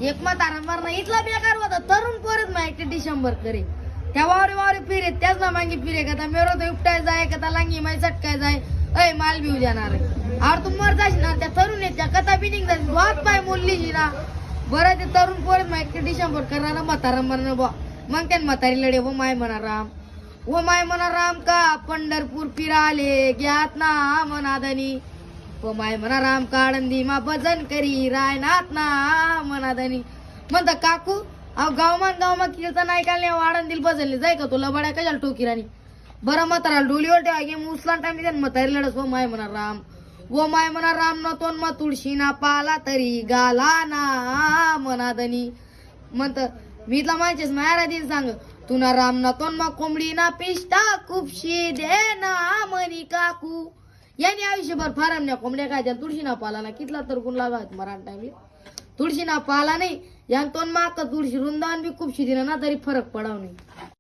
एक म्हातारा मारणं इथला बेकार होता तरुण पोरच माहिती डिसेंबर करे त्या वावरे फिरे त्याच ना मागे फिरे का मेरो तो उपटाय जाय का लांगी माई चटकाय जाय अय माल बिऊ जाणार और तू मर जाशील ना त्या तरुण त्या कथा बिनिंग जाईल बहुत पाय मोडली ना बरं ते तरुण पोरच माहिती डिसेंबर करणार म्हातारा मारणं बा मग त्या म्हातारी लढे वो माय म्हणा राम वो माय म्हणा राम का पंढरपूर फिराले ग्यात ना मनादनी वो माय म्हणा राम का आळंदी मा भजन करी रायनाथ ना मनादनी म्हणता काकू अहो गावमा कीर्तन ऐकायला आळंदील भजनले जाय का तुला बड्या कशाला टोकीरानी बरं म्हातारा डोलीवर ठेवा गे मुसलान टाइम त्यान म्हातारी लढस वो माय म्हणा राम न तोन मा तुळशी ना पाला तरी गाला ना मनादनी म्हणत मी तुला माहितीच मायारा दिन सांग तुना राम ना तोन मा कोंबडी ना पिष्टा कुपशी दे ना मनी काकू याने आयुष्यभर फारमण्या कोंबड्या काय तुळशी ना पाला ना कितला तर गुण लागायत मराठ टाइम तुळशी ना पाला नाही या तोन मा तुळशी वृंदावन बी खूपशी दिना ना तरी फरक पडाव नाही.